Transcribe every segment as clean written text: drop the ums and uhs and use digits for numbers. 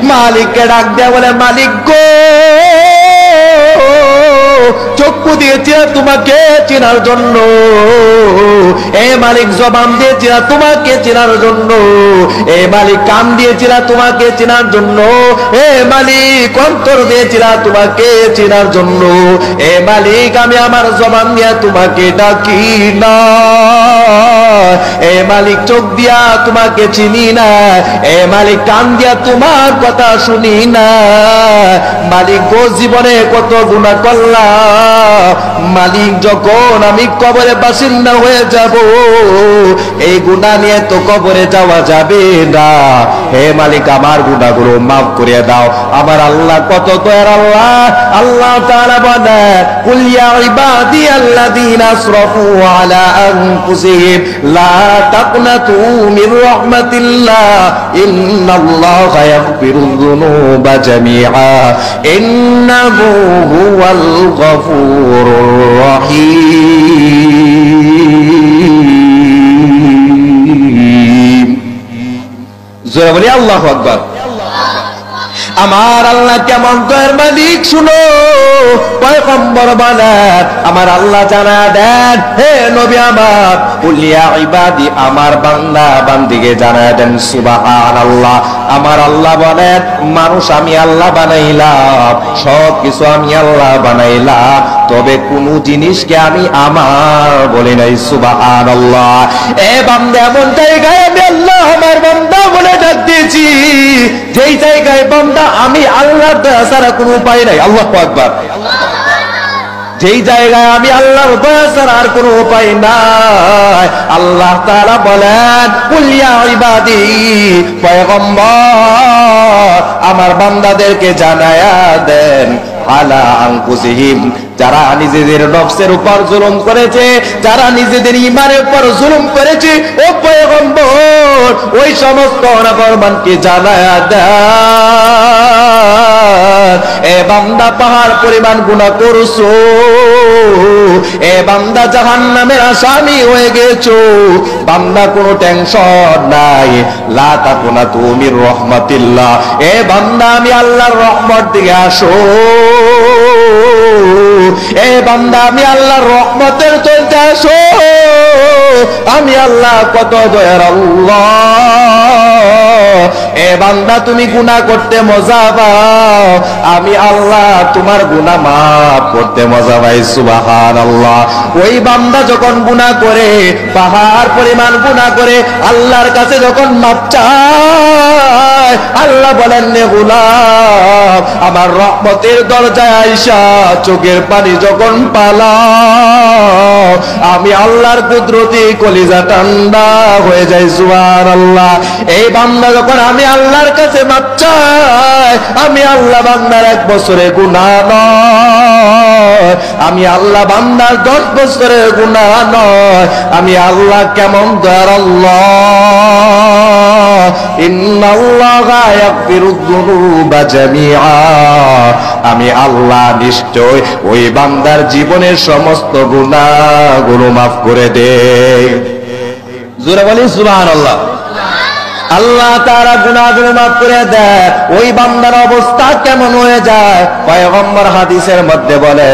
মালিককে ডাক দেয়া বলে, মালিক গো, চক্ষু দিয়েছিলাম তোমাকে চেনার জন্য, এ মালিক জবান দিয়েছিলাম তোমাকে চেনার জন্য, এ মালিক কান দিয়েছিলাম তোমাকে চেনার জন্য, এ মালিক অন্তর দিয়েছিলাম তোমাকে চেনার জন্য, এ মালিক আমি আমার জবান দিয়ে তোমাকে ডাকি না, এ মালিক চোখ দিয়া তোমাকে চিনি না, এ মালিক কান দিয়া তোমার কথা শুনি না, মালিক গো জীবনে কত গুনাহ করলাম, মালিক যখন আমি কবরে বাসিন্দা হয়ে যাব এই গুনাহ নিয়ে তো কবরে যাওয়া যাবে না, হে মালিক আমার গুনাহগুলো মাফ করে দাও। আমার আল্লাহ কত দয়ার আল্লাহ। আল্লাহ তাআলা বলেন, কুল ইয়া ইবাদিয়াল্লাযীনা আসরাফু আলা আনফুসিহিম লা তাকনাতু মির রাহমাতিল্লাহ ইন্নাল্লাহা ইয়াগফিরুয যুনুবা জামিআ ইন্নাহু হুয়াল গফুরুর রহিম। জোরে বলি আল্লাহু আকবার। আমার আল্লাহ কেমন দয়ার মালিক শুনো, পয়গম্বর বলেন, আমার আল্লাহ জানা দেন, হে নবী আমার, কুল ইয়া ইবাদি, আমার বান্দা বান্দিকে জানা দেন সুবহানাল্লাহ। আমার আল্লাহ বলেন, মানুষ আমি আল্লাহ বানাইলাম, সব কিছু আমি আল্লাহ বানাইলাম, তবে কোন জিনিসকে আমি আমার বলি নাই সুবহানাল্লাহ। এ বান্দা, এমন জায়গায় আমি আল্লাহ আমার বান্দা বলে ডাক দিয়েছি যেই জায়গায় বান্দা আমি আল্লাহ ছাড়া কোনো উপায় নাই। আল্লাহু আকবার। যেই জায়গায় আমি আল্লাহর দয়া ছাড়া আর কোনো উপায় নাই, আল্লাহ তাআলা বলেন, কুল ইয়া ইবাদি, পয়গম্বর আমার বান্দাদেরকে জানায়া দেন, আলা আনফুসিহিম, যারা নিজেদের নফসের উপর জুলুম করেছে, যারা নিজেদের ঈমানের উপর জুলুম করেছে, ও পয়গম্বর ওই সমস্ত নাফরমানকে জানায়া দেন, এ বান্দা পাহাড় পরিমাণ গুনাহ করছো, এ বান্দা জাহান্নামের আসামি হয়ে গেছো, বান্দা কোনো টেনশন নাই, লা তাকুনাতু মির রাহমাতিল্লাহ, এ বান্দা আমি আল্লাহর রহমত দিকে আসো, এ বান্দা আমি আল্লাহর রহমতের চলতে আসো, আমি আল্লাহ কত দয়ার আল্লাহ। এ বান্দা তুমি গুনাহ করতে মজা পাও, আমি আল্লাহ তোমার গুনাহ মাফ করতে মজা পাই সুবহানাল্লাহ। ওই বান্দা যখন গুনাহ করে, পাহাড় পরিমাণ গুনাহ করে, আল্লাহর কাছে যখন মাফ চায়, আল্লাহ বলেন, নে গোলাম, আমার রহমতের দরজায় আইসা চোখের পানি যখন পালাও, আমি আল্লাহর কুদরতি কলিজা ঠান্ডা হয়ে যায় সুবহানাল্লাহ। এই বান্দা যখন আমি আল্লাহর কাছে মাপ চাই, আমি আল্লাহ বান্দার 1 বছরের গুনাহ নয়, আমি আল্লাহ বান্দার 10 বছরের গুনাহ নয়, আমি আল্লাহ কেমন দয়ার আল্লাহ। ইন্নাল্লাহা ইয়াগফিরুয যুনুবা জামিআ, আমি আল্লাহ নিশ্চয় ওই বান্দার জীবনের সমস্ত গুনাহগুলো মাফ করে দেই। জোরে বলি সুবহানাল্লাহ। আল্লাহ তাআলা গুনাহগুলো মাফ করে দেয়, ওই বান্দার অবস্থা কেমন হয়ে যায়, পয়গম্বর হাদিসের মধ্যে বলে,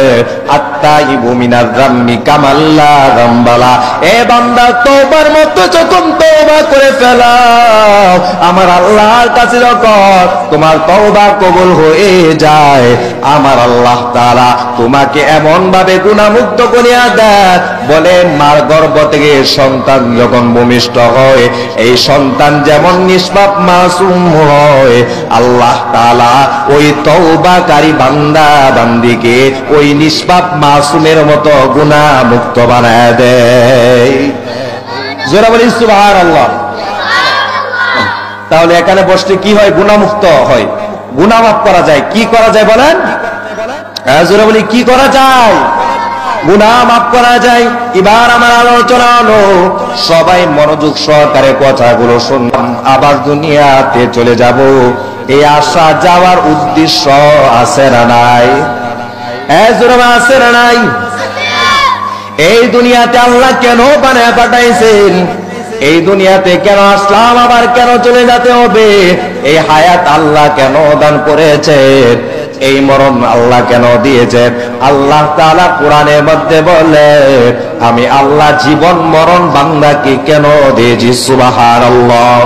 আত্তাইবু মিনার যাম্মি কামাল্লা যামবালা, এ বান্দা তওবার মতো যখন তওবা করে ফেলাও, আমার আল্লাহর কাছে যখন তোমার তওবা কবুল হয়ে যায়, আমার আল্লাহ তাআলা তোমাকে এমন ভাবে গুনাহমুক্ত করিয়া দেয়, বলে মার গর্ভ থেকে সন্তান যখন ভূমিষ্ঠ হয়, এই সন্তান যেমন নিষ্পাপ মাসুম হয়, আল্লাহ তাআলা ওই তওবাকারী বান্দা বান্দিকে ওই নিষ্পাপ মাসুমের মতো গুনাহ মুক্ত বানায় দেয়। জোরে বলি সুবহানাল্লাহ। তাহলে এখানে বসলে কি হয়? গুনাহ মুক্ত হয়, গুনাহ মাফ করা যায়। কি করা যায় বলেন? জোরে বলি কি করা যায়? গুনাহ মাফ করা যায়। এবার আমার আলোচনা হলো, সবাই মনোযোগ সহকারে কথাগুলো শুনলাম, আবার দুনিয়াতে চলে যাব, এই আসা যাওয়ার উদ্দেশ্য আছে না নাই? আছে না নাই? এই দুনিয়াতে আল্লাহ কেন বানায় পাঠাইছেন? এই দুনিয়াতে কেন আসলাম, আবার কেন চলে যেতে হবে? এই হায়াত আল্লাহ কেন দান করেছেন? এই মরণ আল্লাহ কেন দিয়েছেন? আল্লাহ তাআলা কোরআনের মধ্যে বলে, আমি আল্লাহ জীবন মরণ বান্দাকে কেন দিয়েছি। সুবহানাল্লাহ।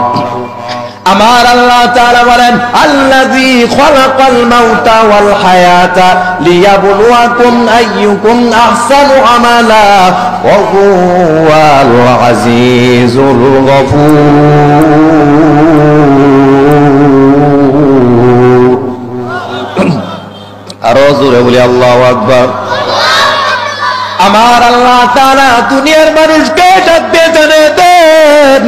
আমার আল্লাহ তাআলা বলেন, আল্লাযী খালাকাল মাউতা ওয়াল হায়াতা লিয়াবলুয়াকুম আইয়ুকুম আহসানু আমালা ওয়া হুয়াল আজিজুল গফুর। আরো জোরে বলি আল্লাহু আকবার। আমার আল্লাহ তাআলা দুনিয়ার মানুষকে ডাকতে জানে দেন,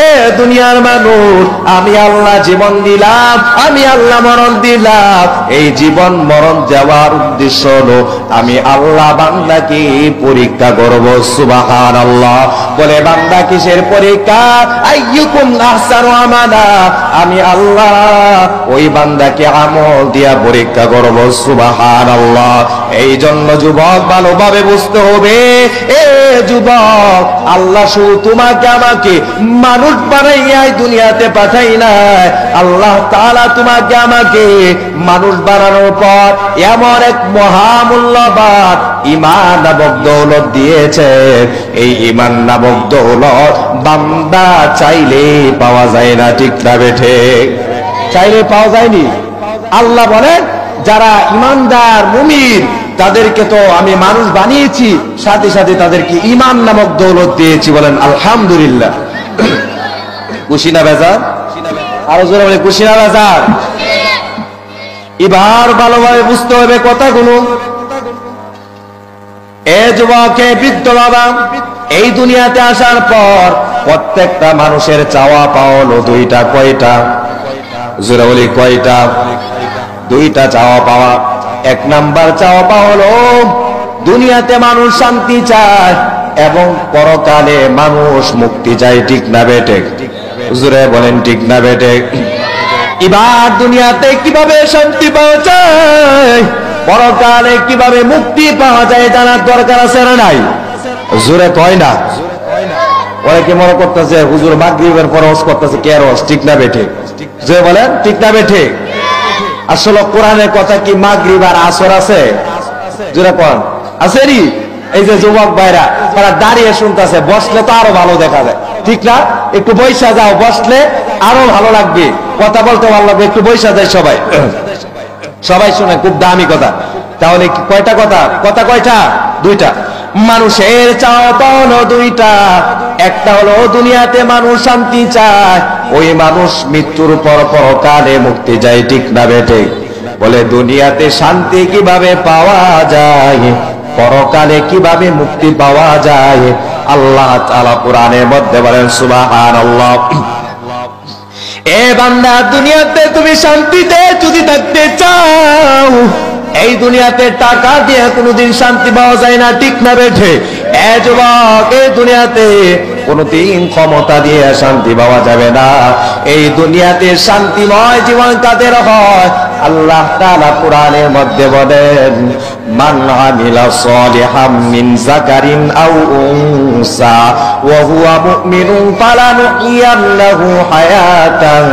এ দুনিয়ার মানুষ, আমি আল্লাহ জীবন দিলাম, আমি আল্লাহ মরণ দিলাম। এই জীবন মরণ দেওয়ার উদ্দেশ্য হলো আমি আল্লাহ বান্দাকে পরীক্ষা করব। সুবহানাল্লাহ। বলে বান্দা কিসের পরীক্ষা? আইয়ুকুম আহসানু আমালা। আমি আল্লাহ ওই বান্দাকে আমল দিয়া পরীক্ষা করব। সুবহানাল্লাহ। এই জন্য যুবক ভালোভাবে বুঝতে হবে, এ যুবক, আল্লাহ শুধু তোমাকে আমাকে মানুষ বানাইয়া দুনিয়াতে পাঠাই নাই। আল্লাহ তাআলা তোমাকে আমাকে মানুষ বানানোর পর এমন এক মহামূল্যবান ঈমান নামক দৌলত দিয়েছে। এই ঈমান নামক দৌলত বান্দা চাইলে পাওয়া যায় না, ঠিক না বেঠে? চাইলে পাওয়া যায়নি। আল্লাহ বলেন, যারা ঈমানদার মুমিন তাদেরকে তো আমি মানুষ বানিয়েছি, সাথে সাথে তাদেরকে ঈমান নামক দৌলত দিয়েছি। বলেন আলহামদুলিল্লাহ। খুশি না বেজার? আরো জোরে বলে খুশি না বেজার? এবার ভালোভাবে বুঝতে হবে কথাগুলো। এ যুবক, বৃদ্ধ বাবা, এই দুনিয়াতে আসার পর প্রত্যেকটা মানুষের চাওয়া পাওয়া হলো দুইটা। কয়টা? জোরে বলি কয়টা? দুইটা চাওয়া পাওয়া। এক নাম্বার চাওয়া পাওয়া হলো দুনিয়াতে মানুষ শান্তি চায় এবং পরকালে মানুষ মুক্তি চায়, ঠিক না বেটে? জোরে বলেন ঠিক না বেটে? এবার দুনিয়াতে কিভাবে শান্তি পাওয়া যায়, পরকালে কিভাবে মুক্তি পাওয়া যায় জানার দরকার আছে না নাই? জোরে কয় না? অনেকে মনে করতেছে হুজুর মাগরিবের পর ওয়াজ করতেছে, কে ওয়াজ? ঠিক না বেটে? জোরে বলেন ঠিক না বেটে? আসলে কোরআনের কথা কি মাগরিব আর আসর আছে? জোরে কোন আছে নি? এই যে যুবক ভাইরা, তারা দাঁড়িয়ে শুনতেছে, বসলে তো আরো ভালো দেখা যায়, ঠিক না? একটু বইসা যাও, বসলে আরো ভালো লাগবে, কথা বলতে ভালো লাগবে। একটু বইসা যায় সবাই, সবাই শুনে, খুব দামি কথা। তাহলে কয়টা কথা? কথা কয়টা? দুইটা। মানুষের চাওয়া পাওয়া হলো দুইটা। একটা হলো দুনিয়াতে মানুষ শান্তি চায়, ওই মানুষ মৃত্যুর পর পরকালে মুক্তি যায়, ঠিক না বেটে? বলে দুনিয়াতে শান্তি কিভাবে পাওয়া যায়, পরকালে কিভাবে মুক্তি পাওয়া যায়, আল্লাহ তাআলা কোরআনের মধ্যে বলেন সুবহানাল্লাহ। এ বান্দা, দুনিয়াতে তুমি শান্তিতে যদি থাকতে চাও, এই দুনিয়াতে টাকা দিয়ে কোনোদিন শান্তি পাওয়া যায় না, ঠিক না বেঠে? এ যুবক, এই দুনিয়াতে কোনোদিন ক্ষমতা দিয়ে শান্তি পাওয়া যাবে না। এই দুনিয়াতে শান্তিময় জীবন কাদের হয়? আল্লাহ তাআলা কোরআনের মধ্যে বলেন, মান আমিলা সালিহাম মিন যাকারিন আও উনসা ওয়া হুয়া মুমিনুন ফালানুহইয়ান্নাহু হায়াতান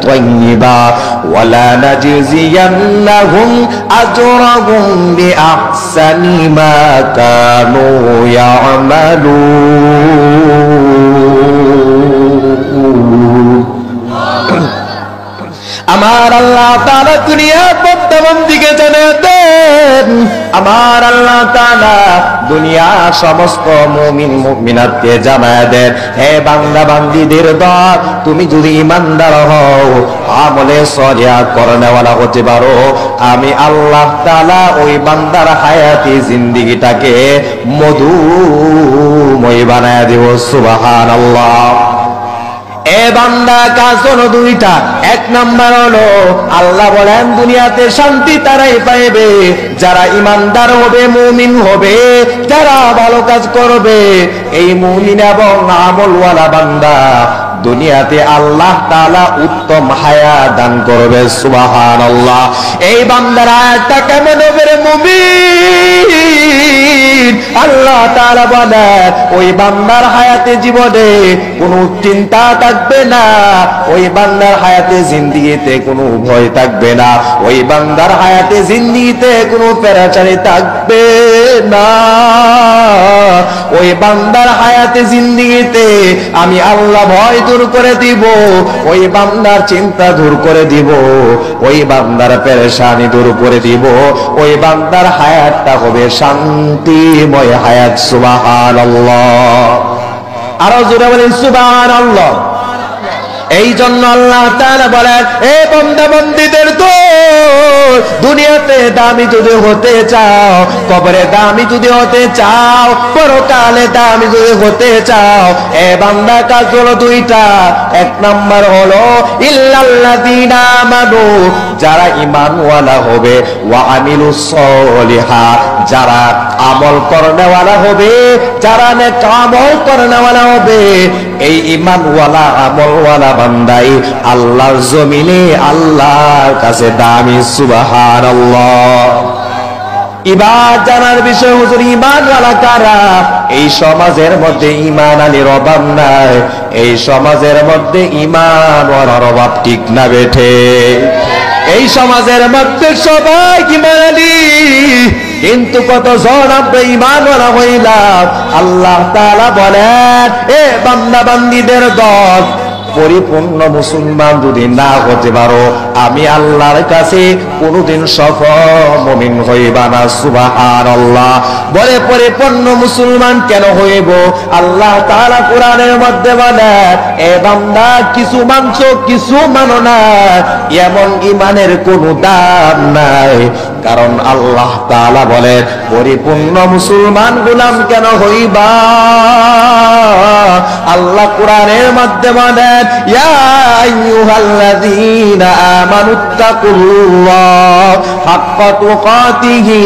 তাইয়্যিবা ওয়া লা নাজজিয়ান্নাহুম আজরাহুম বিআহসানি মা কানু ইয়ামালুন। আমার আল্লাহ তাআলা দুনিয়ার বর্তমান দিকে জানিয়ে দেন, আমার আল্লাহ তাআলা দুনিয়ার সমস্ত মুমিন মুমিনাতকে জানিয়ে দেন, হে বান্দা বান্দীদের দল, তুমি যদি ঈমানদার হও, আমলে সলিহ করনেওয়ালা হতে পারো, আমি আল্লাহ তাআলা ওই বান্দার হায়াতি জিন্দেগিটাকে মধুময় বানায় দেব। সুবহানাল্লাহ। এ বান্দা, কাজ হলো দুইটা। এক নাম্বার হলো আল্লাহ বলেন দুনিয়াতে শান্তি তারাই পাইবে যারা ঈমানদার হবে, মুমিন হবে, যারা ভালো কাজ করবে। এই মুমিন এবং আমলওয়ালা বান্দা দুনিয়াতে আল্লাহ তাআলা উত্তম হায়াত দান করবে। সুবহানাল্লাহ। এই বান্দার হায়াতটা কেমন হবে রে মুমিন? আল্লাহ তাআলা বলেন ওই বান্দার হায়াতে জীবনে কোনো চিন্তা থাকবে না, ওই বান্দার হায়াতে জিন্দেগিতে কোনো ভয় থাকবে না, ওই বান্দার হায়াতে জিন্দেগিতে কোনো পেরেশানি থাকবে না। ওই বান্দার হায়াতে জিন্দেগিতে আমি আল্লাহ ভয় দূর করে দিব, ওই বান্দার চিন্তা দূর করে দিব, ওই বান্দার পেরেশানি দূর করে দিব, ওই বান্দার হায়াতটা হবে শান্তিময় হায়াত। সুবহানাল্লাহ। আরো জোরে বলেন সুবহানাল্লাহ। এই জন্য আল্লাহ তাআলা বলেন এ বান্দা বান্দীদের তো দুনিয়াতে দামি যদি হতে চাও, কবরে দামি যদি হতে চাও, পরকালে দামি যদি হতে চাও, এ বান্দা কাজ হলো দুইটা। এক নাম্বার হলো ইল্লাল্লাযীনা আমানু, যারা ঈমানওয়ালা হবে, ওয়া আমিলুস সলিহাত, যারা আমল করনেওয়ালা হবে, যারা নেক আমল করনেওয়ালা হবে। এই ঈমানওয়ালা আমলওয়ালা বান্দাই আল্লাহর জমিনে আল্লাহর কাছে দামি। সুবহানাল্লাহ। এবার জানার বিষয় হুজুর ঈমানওয়ালা কারা? এই সমাজের মধ্যে ঈমান আলীর অভাব নাই, এই সমাজের মধ্যে ঈমানওয়ালার অভাব ঠিক না বেঠে? এই সমাজের মধ্যে সবাই ঈমান আলী, কিন্তু কতজন আমরা ঈমানওয়ালা হইলাম? আল্লাহ তাআলা বলেন এ বান্দা বান্দীদের দল, পরিপূর্ণ মুসলমান যদি না হতে পারো, আমি আল্লাহর কাছে কোনদিন সফল মুমিন হইবা না। সুবহানাল্লাহ। বলে পরিপূর্ণ মুসলমান কেন হইব? আল্লাহ তাআলা কোরআনের মধ্যে বলেন এ বান্দা কিছু মানছো কিছু মানো না, এমন ঈমানের কোনো দাম নাই। কারণ আল্লাহ তাআলা বলেন পরিপূর্ণ মুসলমান গোলাম কেন হইবা? আল্লাহ কোরআনের মধ্যে বলেন ইয়া আইয়ুহাল্লাযীনা আমানুত্তাকুল্লাহ হাক্কা তুকাতিহি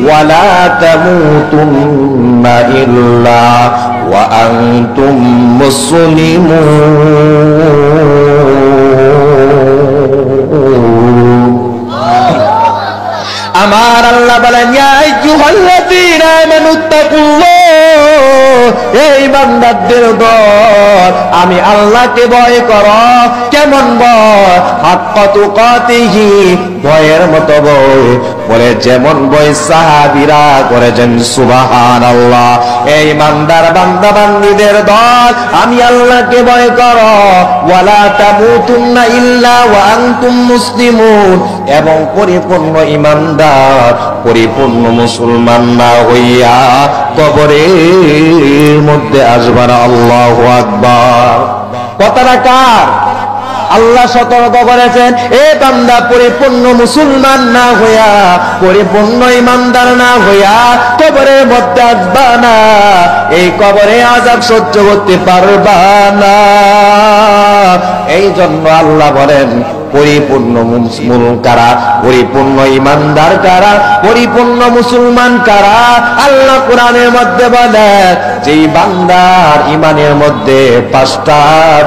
ওয়া লা তামুতুন্না ইল্লা ওয়া আনতুম মুসলিমুন। আমার আল্লাহ বলেন ইয়া আইয়ুহাল্লাযীনা আমানুত্তাকুল্লাহ, এই বান্দাদের দল আমি আল্লাহকে ভয় করো। কেমন ভয়? হাক্কা তুকাতিহি, ভয়ের মতো ভয়। বলে যেমন ভয় সাহাবীরা করেছেন। সুবহানাল্লাহ। এই ইমানদার বান্দা বান্দীদের দল আমি আল্লাহকে ভয় করো। ওয়ালা তামুতুন্না ইল্লা ওয়া আনতুম মুসলিমুন, এবং পরিপূর্ণ ইমানদার পরিপূর্ণ মুসলমান না হইয়া কবরের মধ্যে আসবার। আল্লাহু আকবার। কথাটা কার? আল্লাহ সতর্ক করেছেন এ বান্দা পরিপূর্ণ মুসলমান না হইয়া, পরিপূর্ণ ইমানদার না হইয়া কবরের মধ্যে আসবা না, এই কবরে আযাব সহ্য করতে পারবা না। এই জন্য আল্লাহ বলেন পরিপূর্ণ মুসলিম কারা, পরিপূর্ণ ইমানদার কারা, পরিপূর্ণ মুসলমান কারা? আল্লাহ কোরআনের মধ্যে বলেন যেই বান্দার ইমানের মধ্যে 5টা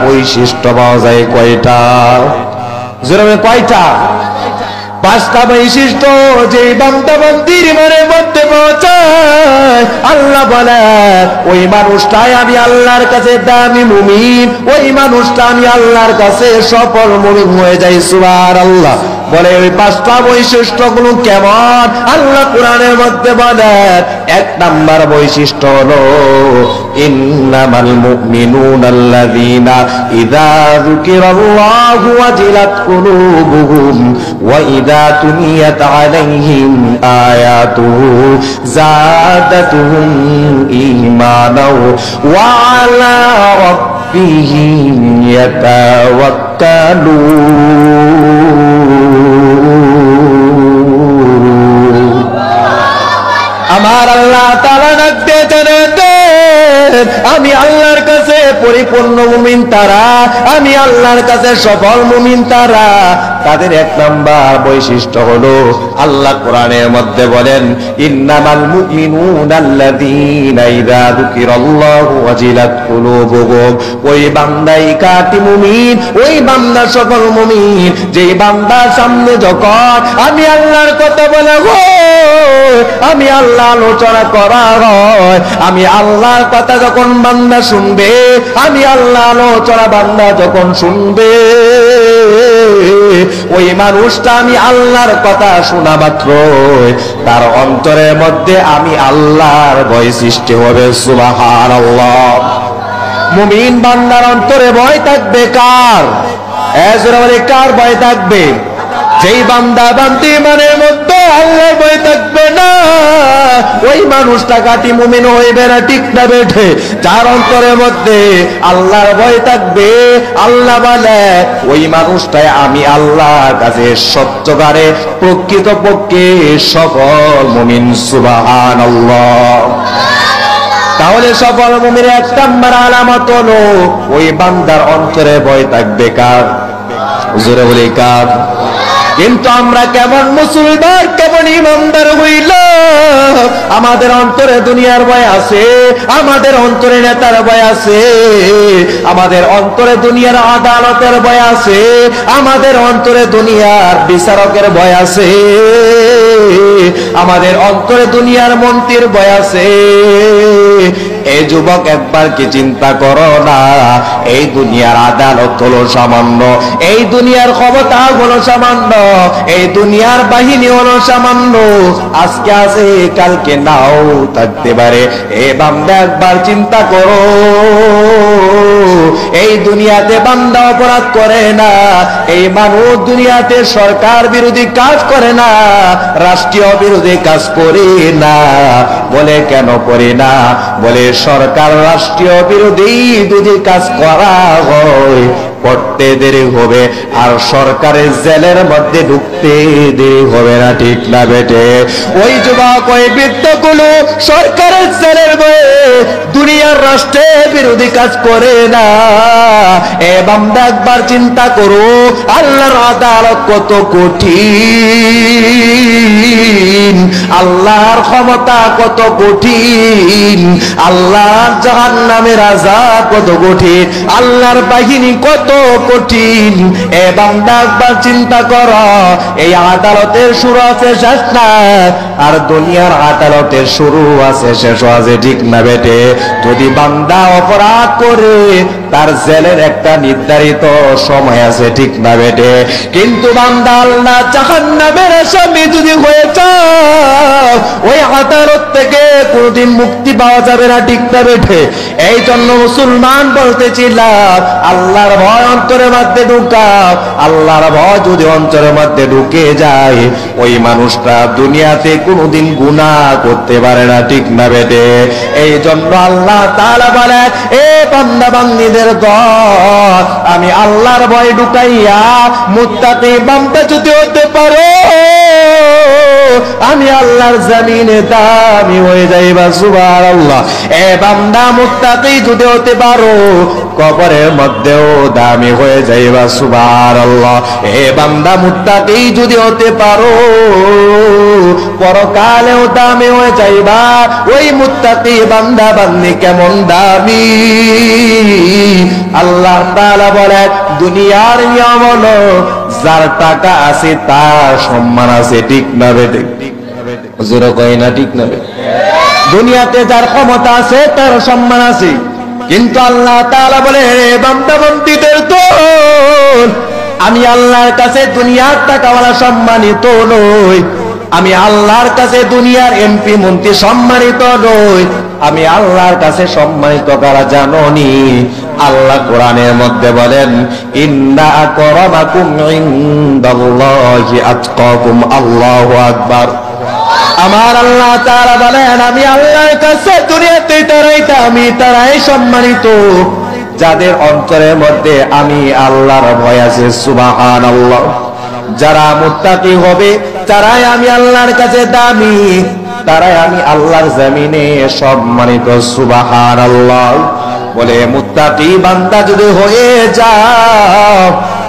বৈশিষ্ট্য পাওয়া যায়। কয়টা? জোরে কয়টা? 5টা বৈশিষ্ট্য যেই বান্দা বান্দির ইমানের মধ্যে পাওয়া যায়, আল্লাহ বলেন ওই মানুষটাই আমি আল্লাহর কাছে দামি মুমিন, ওই মানুষটা আমি আল্লাহর কাছে সফল মুমিন হয়ে যাই। সুবহানাল্লাহ। বলে ওই 5টা বৈশিষ্ট্যগুলো কেমন? আল্লাহ কোরআনের মধ্যে বলেন 1 নাম্বার বৈশিষ্ট্য হলো ইন্নামাল মুমিনুনা আল্লাযীনা ইযা যুকিরাল্লাহু ওয়াজিলাত কুলুবুহুম ওয়া ইযা তুলিয়াত আলাইহিম আয়াতুহু যাদাতুহুম ঈমানাও ওয়া আলা রাব্বিহিম ইয়াতাওয়াক্কালুন। আমার আল্লাহ তাআলা ডাকতে জানেন আমি আল্লাহর কাছে পরিপূর্ণ মুমিন তারা, আমি আল্লাহর কাছে সফল মুমিন তারা। তাদের এক নাম্বার বৈশিষ্ট্য হলো আল্লাহ কোরআনের মধ্যে বলেন, ইন্নামাল মুমিনুনা আল্লাযীনা ইযা যুকিরাল্লাহু ওয়াজিলাত কুলুবুহুম। ওই বান্দাই কাটি মুমিন, ওই বান্দা সফল মুমিন যেই বান্দার সামনে যখন আমি আল্লাহর কথা বলা হয়, আমি আল্লাহ আলোচনা করা হয়, আমি আল্লাহর কথা যখন বান্দা শুনবে, আমি আল্লাহ আলোচনা বান্দা যখন শুনবে, ওই মানুষটা আমি আল্লাহর কথা শোনা মাত্র তার অন্তরের মধ্যে আমি আল্লাহর ভয় সৃষ্টি হবে। সুবহানাল্লাহ। মুমিন বান্দার অন্তরে ভয় থাকবে কার? এজরাওয়ালে কার ভয় থাকবে? যেই বান্দা বান্দি মনের মধ্যে আল্লাহর ভয় থাকবে না, ওই মানুষটা কাটি মুমিন হইবে না, ঠিক না বেঠে? যার অন্তরের মধ্যে আল্লাহর ভয় থাকবে, আল্লাহ বলে ওই মানুষটাই আমি আল্লাহর কাছে সত্যকারে প্রকৃতপক্ষে সফল মুমিন। সুবহানাল্লাহ। তাহলে সফল মুমিনের এক নাম্বার আলামত হলো ওই বান্দার অন্তরে ভয় থাকবে কার? জোরে বলি কার? কিন্তু আমরা কেমন মুসলমান, কেমন ইমানদার হইল? আমাদের অন্তরে দুনিয়ার ভয় আছে, আমাদের অন্তরে নেতার ভয় আছে, আমাদের অন্তরে দুনিয়ার আদালতের ভয় আছে, আমাদের অন্তরে দুনিয়ার বিচারকের ভয় আছে, আমাদের অন্তরে দুনিয়ার মন্ত্রীর ভয় আছে। এই যুবক একবার কি চিন্তা করো না, এই দুনিয়ার আদালত হলো সামান্য, এই দুনিয়ার ক্ষমতা হলো সামান্য, এই দুনিয়ার বাহিনী হলো সামান্য, আজকে আছে কালকে নাও থাকতে পারে। এ বান্দা একবার চিন্তা করো, এই দুনিয়াতে বান্দা অপরাধ করে না, এই মানুষ দুনিয়াতে সরকার বিরোধী কাজ করে না, রাষ্ট্রীয় বিরোধী কাজ করে না। বলে কেন করে না? বলে সরকার রাষ্ট্রীয় বিরোধী যদি কাজ করা হয় করতে দেরি হবে, আর সরকারের জেলের মধ্যে ঢুকতে দেরি হবে না, ঠিক না বেটে? ওই যুবক ওই বৃদ্ধগুলো সরকারের জেলের ভয়ে দুনিয়ার রাষ্ট্রের বিরোধী কাজ করে না। এ বান্দা একবার চিন্তা করো, আল্লাহর আদালত কত কঠিন, আল্লাহর ক্ষমতা কত কঠিন, আল্লাহর জাহান্নামের আযাব কত কঠিন, আল্লাহর বাহিনী কত কঠিন। এ বান্দা একবার চিন্তা করো, এই আদালতের শুরু আছে শেষ না, আর দুনিয়ার আদালতের শুরু আছে শেষ আছে, ঠিক না বেটে? যদি বান্দা অপরাধ করে তার জেলের একটা নির্ধারিত সময় আছে, ঠিক না বেটে? কিন্তু বান্দা আল্লাহ জাহান্নামের আসামি যদি হয়ে যায়, ওই আদালত থেকে কোনদিন মুক্তি পাওয়া যাবে না, ঠিক না বেটে? এই জন্য মুসলমান বলতেছিলাম, আল্লাহর ভয় অন্তরের মধ্যে ঢুকাও। আল্লাহর ভয় যদি অন্তরের মধ্যে ঢুকে যায়, ওই মানুষটা দুনিয়াতে কোনোদিন গুনাহ করতে পারে না, ঠিক না বেটে? এই জন্য আল্লাহ তাআলা বলে, এ বান্দা বান্দীদের দল, আমি আল্লাহর ভয় ঢুকাইয়া মুত্তাকি বান্দা যদি হতে পারো, আমি আল্লাহর জমিনে দামি হয়ে যাইবা। সুবহানাল্লাহ। এ বান্দা মুত্তাকি যদি হতে পারো, কবরের মধ্যেও দামি হয়ে যাইবা। সুবহানাল্লাহ। এ বান্দা মুত্তাকি যদি হতে পারো, পরকালেও দামি হয়ে যাইবা। ওই মুত্তাকি বান্দা বান্দি কেমন দামি! আল্লাহ তাআলা বলে, দুনিয়ার নিয়ম হলো যার টাকা আছে তার সম্মান আছে, ঠিক না বেটে? জোরে কই না, ঠিক না বেটে? দুনিয়াতে যার ক্ষমতা আছে তার সম্মান আছে, কিন্তু আল্লাহ তাআলা বলে, বান্দা বান্দীদের দল, আমি আল্লাহর কাছে দুনিয়ার টাকাওয়ালা সম্মানিত নই, আমি আল্লাহর কাছে দুনিয়ার এমপি মন্ত্রী সম্মানিত নই, আমি আল্লাহর কাছে সম্মানিত কারা জানোনি? আল্লাহ কোরআনের মধ্যে বলেন, ইন্না আকরামাকুম ইনদাল্লাহি আতকাকুম। আল্লাহু আকবার। আমার আল্লাহ তাআলা বলেন, আমি আল্লাহর কাছে দুনিয়াতে তারাই সম্মানিত যাদের অন্তরের মধ্যে আমি আল্লাহর ভয় আছে। সুবহানাল্লাহ। যারা মুত্তাকি হবে তারাই আমি আল্লাহর কাছে দামি, তারাই আমি আল্লাহর জমিনে সম্মানিত। সুবহানাল্লাহ। বলে মুত্তাকি বান্দা যদি হয়ে যাও,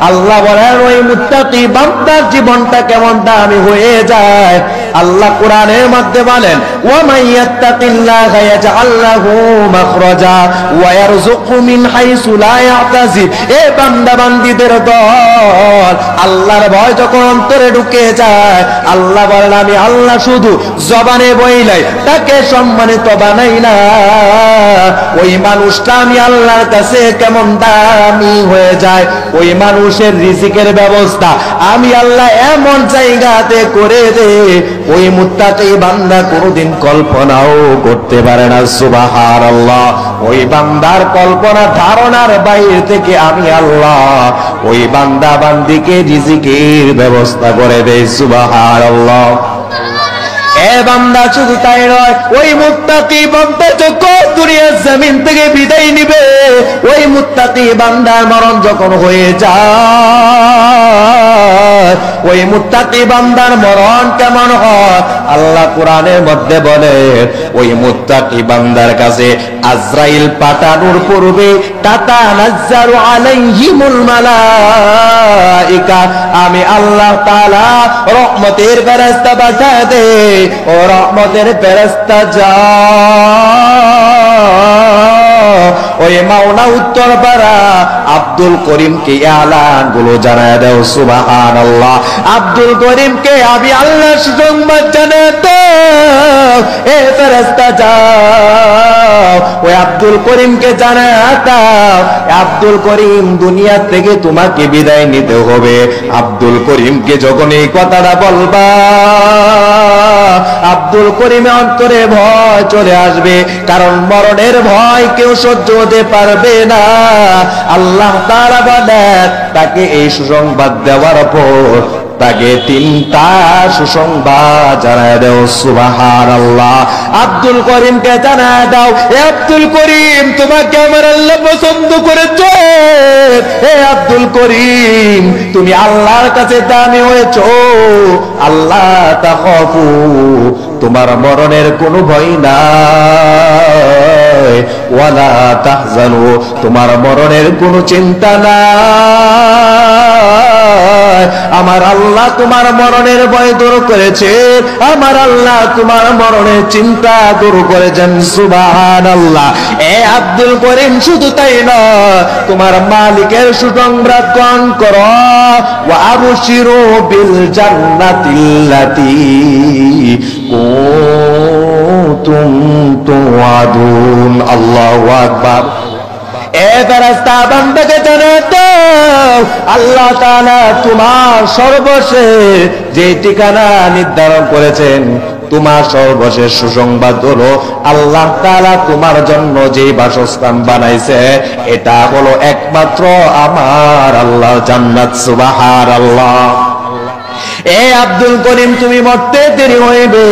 আল্লাহ বলেন ওই মুত্তাকি বান্দার জীবনটা কেমন দামি হয়ে যায়। আল্লাহ কোরআনের মধ্যে বলেন ওয়া মাইয়াত্তাকিল্লাহা ইয়াজআল লাহু মাখরাজা ওয়া ইয়ারযুকহু মিন হাইসু লা ইয়াহতাসিব। এ বান্দা বান্দীদের দল, আল্লাহর ভয় যখন অন্তরে ঢুকে যায়, আল্লাহ বলেন আমি আল্লাহ শুধু জবানে বইলাই তাকে সম্মানিত বানাই না, ওই মানুষটা আমি আল্লাহর কাছে কেমন দামি হয়ে যায়। ওই মানুষের রিজিকের ব্যবস্থা আমি আল্লাহ এমন জায়গাতে করে দে, ওই মুত্তাকি বান্দা কোনোদিন কল্পনাও করতে পারে না। সুবহানাল্লাহ। ওই বান্দার কল্পনা ধারণার বাইরে থেকে আমি আল্লাহ ওই বান্দা বান্দিকে রিজিকের ব্যবস্থা করে দেই। সুবহানাল্লাহ। এ বান্দা শুধু তাই নয়, ওই মুত্তাকি বান্দা যখন দুনিয়ার জমিন থেকে বিদায় নিবে, ওই মুত্তাকি বান্দার মরণ যখন হয়ে যায়, ওই মুত্তাকি বান্দার মরণ কেমন হয় আল্লাহ কোরআনের মধ্যে বলে ওই মুত্তাকি বান্দার কাছে আজরাইল পাঠানোর পূর্বে তাতানাজ্জালু আলাইহিমুল মালাইকা, আমি আল্লাহ তাআলা রহমতের ফেরেশতা পাঠিয়ে দেই। ও রহমতের ফেরেশতা যাও ওই মাওনা উত্তরপাড়া আব্দুল করিমকে এলান গুলো জানায় দাও। সুবহানাল্লাহ। আব্দুল করিমকে আমি আল্লাহ সুসংবাদ জানায় দাও। এ ফেরেশতা যাও ওই আব্দুল করিমকে জানায় দাও, আব্দুল করিম দুনিয়া থেকে তোমাকে বিদায় নিতে হবে। আব্দুল করিমকে যখন এই কথাটা বলবা, আব্দুল করিমের অন্তরে ভয় চলে আসবে, কারণ মরণের ভয় কেউ সহ্য হতে পারবে না। আল্লাহ তাআলা বলেন তাকে এই সুসংবাদ দেওয়ার পর তাকে তিনটা সুসংবাদ জানায় দাও। সুবহানাল্লাহ। আব্দুল করিমকে জানায় দাও, এ আব্দুল করিম তোমাকে আমার আল্লাহ পছন্দ করেছে। হে আব্দুল করিম তুমি আল্লাহর কাছে দামি হয়েছো। আল্লাহ তাখাফু, তোমার মরণের কোনো ভয় নাই। ওয়ালা তাহজানু, তোমার মরণের কোনো চিন্তা নাই। আমার আল্লাহ তোমার মরণের ভয় দূর করেছে, আমার আল্লাহ তোমার মরণের চিন্তা দূর করেছেন। সুবহানাল্লাহ। এ আব্দুল করিম শুধু তাই না, তোমার মালিকের সুসংবাদ গ্রহণ করো। ওয়া আবশিরু বিল জান্নাতিল্লাতী কুনতুম তুআদুন। আল্লাহু আকবার। এ ফেরেশতা বান্দাকে জানায় দাও, আল্লাহ তাআলা তোমার সর্বশেষ যে ঠিকানা নির্ধারণ করেছেন, তোমার সর্বশেষ সুসংবাদ হলো আল্লাহ তাআলা তোমার জন্য যে বাসস্থান বানাইছে এটা হলো একমাত্র আমার আল্লাহ জান্নাত। সুবহানাল্লাহ। এ আব্দুল করিম তুমি মরতে দেরি হইবে,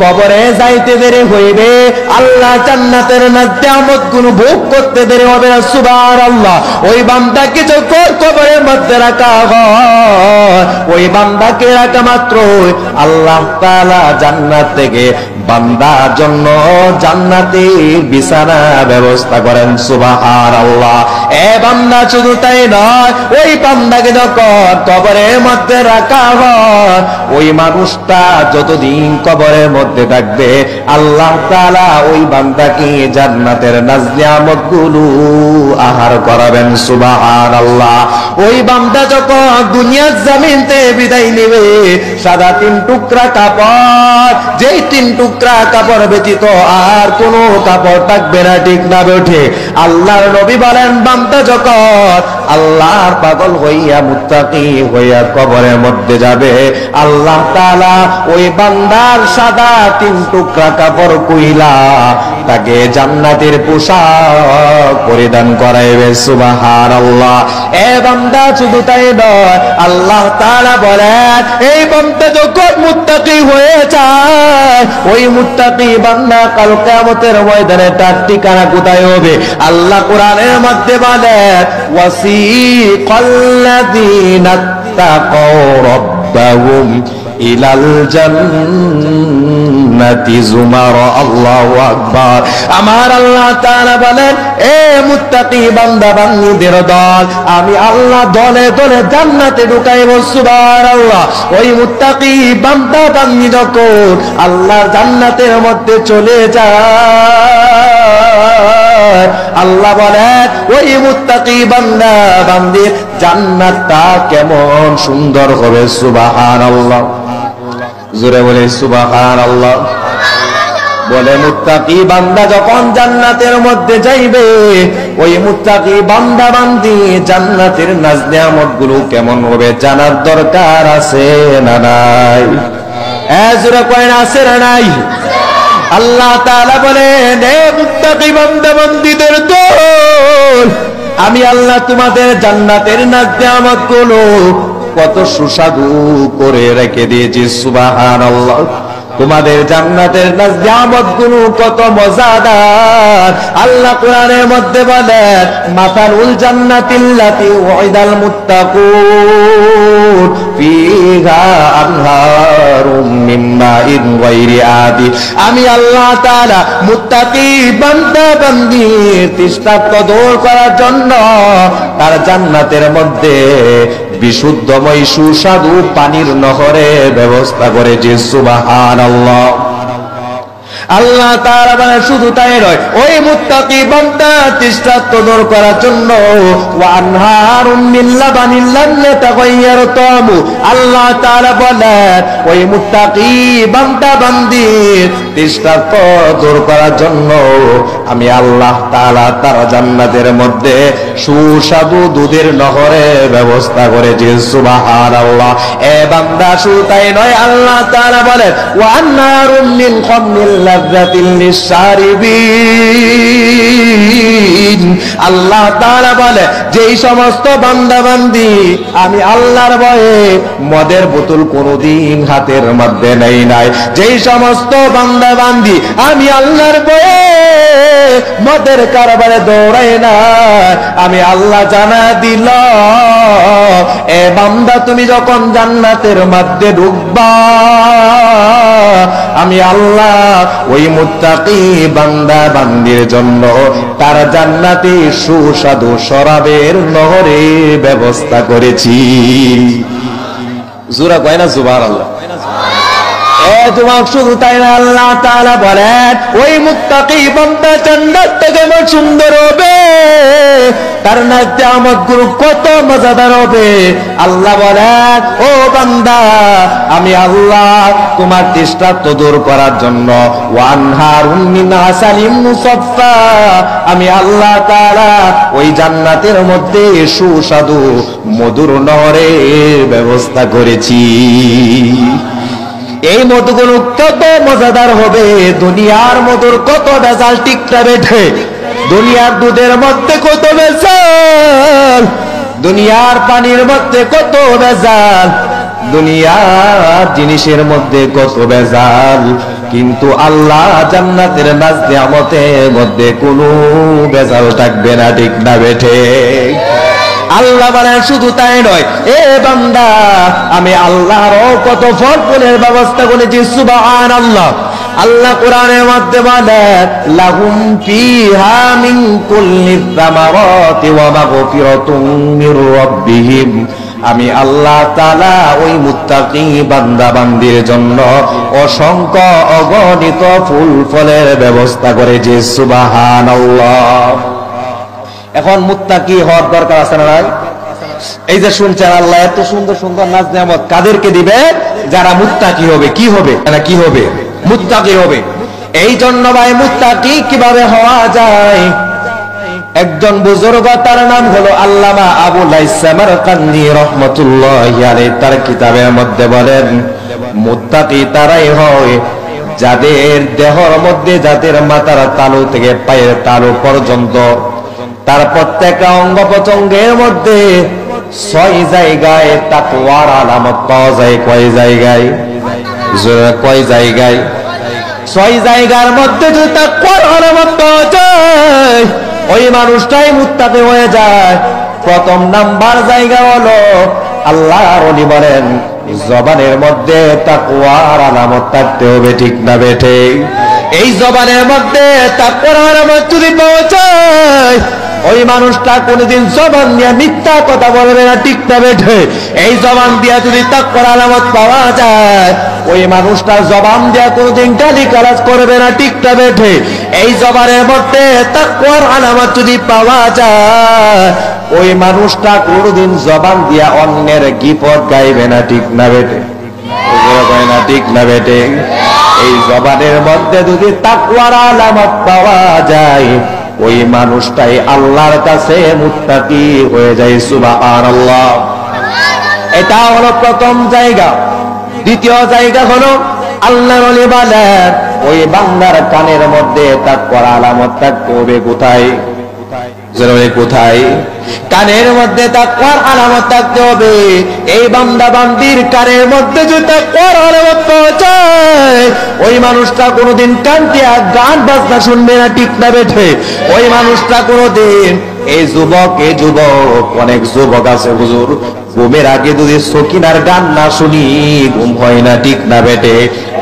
কবরে যাইতে দেরি হইবে, আল্লাহ জান্নাতের নিয়ামত গুলো ভোগ করতে দেরি হবে না। সুবহানাল্লাহ। ওই বান্দাকে যখন কবরের মধ্যে রাখা হয়, ওই বান্দাকে রাখা মাত্র আল্লাহ তাআলা জান্নাত থেকে বান্দার জন্য জান্নাতের বিছানা ব্যবস্থা করেন। সুবহানাল্লাহ। এ বান্দা শুধু তাই নয়, ওই বান্দাকে যখন কবরের মধ্যে রাখা হয়, ওই মানুষটা যতদিন কবরের মধ্যে থাকবে আল্লাহ তাআলা ওই বান্দাকে জান্নাতের নিয়ামত গুলো আহার করাবেন। সুবহানাল্লাহ। ওই বান্দা যখন দুনিয়ার জমিনতে বিদায় নেবে, সাদা 3 টুকরা কাপড়, যেই 3 টুকরা কাপড় ব্যতীত আর কোনো কাপড় থাকবে না। ঠিক না বেঠে? আল্লাহর নবী বলেন বান্দা যখন আল্লাহর পাগল হইয়া মুত্তাকি হইয়া কবরের মধ্যে যাবে, আল্লাহ তাআলা ওই বান্দার সাদা 3 টুকরা কাপড় কইলা তাকে জান্নাতের পোশাক পরিধান করাইবে। সুবহানাল্লাহ। এ বান্দা শুধু তাই নয়, আল্লাহ তাআলা বলেন এই বান্দা যখন মুত্তাকি হয়ে যায়, ওই মুত্তাকি বান্দা কাল কিয়ামতের ময়দানে তার ঠিকানা কোথায় হবে? আল্লাহ কোরআনের মধ্যে বলেন ওয়াসিকাল্লাযীনা তাকাউ রাব্বাহুম ইলাল জান্নাত জান্নাতি যুমারা। আল্লাহু আকবার। আমার আল্লাহ তাআলা বলেন, এ মুত্তাকি বান্দা বান্দীদের দল, আমি আল্লাহ দলে দলে জান্নাতে ঢুকাইব। সুবহানাল্লাহ। ওই মুত্তাকি বান্দা বান্দী যখন আল্লাহর জান্নাতের মধ্যে চলে যায়, আল্লাহ বলেন ওই মুত্তাকি বান্দা বান্দির জান্নাতটা কেমন সুন্দর হবে। সুবহানাল্লাহ। জোরে বলে সুবহানাল্লাহ। বলে মুত্তাকি বান্দা যখন জান্নাতের মধ্যে যাইবে, ওই মুত্তাকি বান্দা বান্দি জান্নাতের নাজ নিয়ামত গুলো কেমন হবে জানার দরকার আছে না নাই? জোরে কয় না আছে না নাই? আল্লাহ তাআলা বলেন, হে মুত্তাকি বান্দা বান্দীদের দল, আমি আল্লাহ তোমাদের জান্নাতের নাজ নিয়ামত গুলো কত সুস্বাদু করে রেখে দিয়েছি। সুবহানাল্লাহ। তোমাদের জান্নাতের নাজ নিয়ামত গুলো কত মজাদার। আল্লাহ কোরআনের মধ্যে বলেন, মাসালুল জান্নাতিল্লাতী ওয়াইদাল মুত্তাকুন ফিহা আনহারুম মিন মাইন গায়রি আদি। আমি আল্লাহ তাআলা মুত্তাকি বান্দা বান্দীর তৃষ্ণার্ত দূর করার জন্য তার জান্নাতের মধ্যে বিশুদ্ধময় সুস্বাদু পানির নহরের ব্যবস্থা করেছে। সুবহানাল্লাহ। আল্লাহ তাআলা বলেন, শুধু তাই নয়, ওই মুত্তাকি বান্দা তৃষ্ণার্ত দূর করার জন্য ওয়া আনহারুম মিন লাবানিন লাম ইয়াতাগায়্যার তা'মু। আল্লাহ তাআলা বলেন, ওই মুত্তাকি বান্দা বান্দির তৃষ্ণার্ত দূর করার জন্য আমি আল্লাহ তাআলা তার জান্নাতের মধ্যে সুস্বাদু দুধের নহরের ব্যবস্থা করেছি। সুবহানাল্লাহ। এ বান্দা, শুধু তাই নয়, আল্লাহ তাআলা বলেন, ওয়া আনহারুম মিন খামরিল লাযযাতিল লিশশারিবিন। আল্লাহ তাআলা বলে, যেই সমস্ত বান্দা বান্দি আমি আল্লাহর ভয়ে মদের বোতল কোনদিন হাতের মধ্যে নেই নাই, যেই সমস্ত বান্দা বান্দি আমি আল্লাহর ভয়ে মদের কারবারে দৌড়াই না, আমি আল্লাহ জানা দিল, এ বান্দা তুমি যখন জান্নাতের মধ্যে ঢুকবা, আমি আল্লাহ ওই মুত্তাকি বান্দা বান্দির জন্য তার জান্নাতে সুস্বাদু শরাবের নহরের ব্যবস্থা করেছি। জোরা কয় না সুবহানাল্লাহ? তোমার শুধু তাই না, আল্লাহ তাআলা বলেন, ওই মুত্তাকি বান্দা জান্নাতটা কেমন সুন্দর হবে, তার নাজ নিয়ামত গুলো কত মজাদার হবে। আল্লাহ বলেন, ও বান্দা, আমি আল্লাহ তোমার তৃষ্ণার্ত দূর করার জন্য ওয়ানহারুম মিন আসালিম মুসাফফা, আমি আল্লাহ তাআলা ওই জান্নাতের মধ্যে সুস্বাদু মধুর নহরের ব্যবস্থা করেছি। এই মধুগুলো কত মজাদার হবে, দুনিয়ার মধুর কত ভেজাল টিকটা বেঠে, দুনিয়ার দুধের মধ্যে কত ভেজাল, দুনিয়ার পানির মধ্যে কত ভেজাল, দুনিয়ার জিনিসের মধ্যে কত ভেজাল, কিন্তু আল্লাহ জান্নাতের নাজ নিয়ামতের মধ্যে কোনো ভেজাল থাকবে না। ঠিক না বেঠে? আল্লাহ বলেন, শুধু তাই নয়, এ বান্দা, আমি আল্লাহরও কত ফল ফুলের ব্যবস্থা করেছি। সুবহানাল্লাহ। আল্লাহ কোরআনের মধ্যে বলেন, লাহুম ফিহা মিন কুল্লি সামারাতি ওয়া মাগফিরাতুম মির রাব্বিহিম। আমি আল্লাহ তাআলা ওই মুত্তাকি বান্দা বান্দির জন্য অসংখ্য অগণিত ফুল ফলের ব্যবস্থা করেছি। সুবহানাল্লাহ। এখন মুত্তাকি হওয়ার দরকার আছে না নাই? এই যে শুনছেন, আল্লাহ এত সুন্দর সুন্দর নাজ নিয়ামত কাদেরকে দিবে? যারা মুত্তাকি হবে। কি হবে? কি হবে? মুত্তাকি হবে। এই জন্য ভাই, মুত্তাকি কিভাবে হওয়া যায়? একজন বুজুর্গ, তার নাম হলো আল্লামা আবু লাইস সামারকান্দি রাহমাতুল্লাহি আলাইহি, তার কিতাবের মধ্যে বলেন, মুত্তাকি তারাই হয় যাদের দেহর মধ্যে, যাদের মাথার তালু থেকে পায়ের তালু পর্যন্ত তার প্রত্যেকটা অঙ্গ প্রত্যঙ্গের মধ্যে 6 জায়গায় তাকওয়ার আলামত পাওয়া যায়। কয় জায়গায়? কয় জায়গায়? 6 জায়গার মধ্যে যদি তাকওয়ার আলামত পাওয়া যায়, ওই মানুষটাই মুত্তাকি হয়ে যায়। প্রথম নাম্বার জায়গা হলো আল্লাহর ওলি বলেন জবানের মধ্যে তাকওয়ার আলামত থাকতে হবে, ঠিক না বেঠে? এই জবানের মধ্যে তাকওয়ার আলামত যদি পাওয়া যায়, ওই মানুষটা কোনদিন জবান দিয়ে মিথ্যা কথা বলবে না, ঠিক না বেঠে? এই জবান দিয়ে যদি তাকওয়ার আলামত পাওয়া যায়, ওই মানুষটা জবান দিয়ে কোনদিন গালিগালাজ করবে না, ঠিক না বেঠে? এই জবানের মধ্যে তাকওয়ার আলামত যদি পাওয়া যায়, ওই মানুষটা কোনদিন জবান দিয়া অন্যের গীবত গাইবে না, ঠিক না বেঠে? না, ঠিক না বেঠে? এই জবানের মধ্যে যদি তাকওয়ার আলামত পাওয়া যায়, ওই মানুষটাই আল্লাহর কাছে মুত্তাকি হয়ে যায়। সুবহানাল্লাহ। এটা হলো প্রথম জায়গা। দ্বিতীয় জায়গা হলো আল্লাহর ওলি বলেন ওই বান্দার কানের মধ্যে তাকওয়ার আলামত থাকতে হবে। কোথায়? কোথায়? কানের মধ্যে তাকওয়ার আলামত থাকতে হবে। এই বান্দা বান্দির কানের মধ্যে যদি তাকওয়ার আলামত পাওয়া যায়, ওই মানুষটা কোনোদিন কান দিয়া গান বাজনা শুনবে না, ঠিক না বেঠে? ওই মানুষটা কোনোদিন এই যুবক অনেক যুবক আছে হুজুর, ঘুমের আগে যদি সকিনার গান না শুনি ঘুম হয় না, ঠিক না বেটে?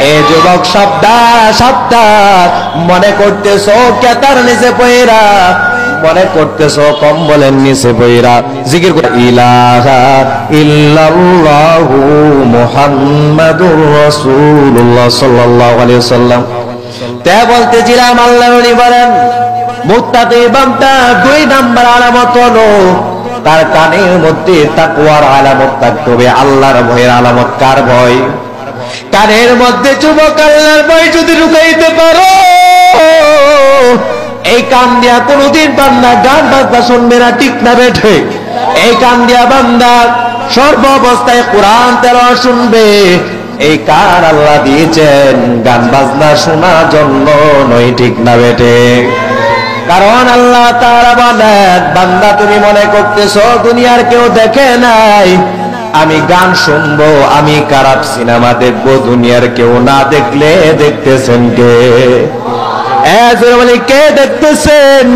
এই যুবক সাবধান মনে করতেছ কেতার নিচে পয়রা, মনে করতেছ কম্বলের নিচে পয়রা জিকির করে ইলাহা ইল্লাল্লাহু মুহাম্মাদুর রাসূলুল্লাহ সাল্লাল্লাহু আলাইহি ওয়াসাল্লাম। তা বলতেছিলাম আল্লাহর ওলি বলেন মুত্তাকি বান্দা 2 নাম্বার আলামত হলো তার কানের মধ্যে তাকওয়ার আলামত থাকতে হবে। আল্লাহর ভয়ের আলামত কার ভয়? কানের মধ্যে যুবক আল্লাহর ভয় যদি ঢুকাইতে পারো, এই কান দিয়া কোনদিন বান্দা গান বাজনা শুনবে না, ঠিক না বেঠে? এই কান দিয়া বান্দা সর্ব অবস্থায় কোরআন তেলাওয়াত শুনবে। এই কান আল্লাহ দিয়েছেন গান বাজনা শোনার জন্য নয়, ঠিক না বেঠে? কারণ আল্লাহ তাআলা বলেন বান্দা তুমি মনে করতেছো দুনিয়ার কেউ দেখে নাই, আমি গান শুনবো, আমি খারাপ সিনেমা দেখবো, দুনিয়ার কেউ না দেখলে দেখতেছেন কে? কে দেখতেছেন?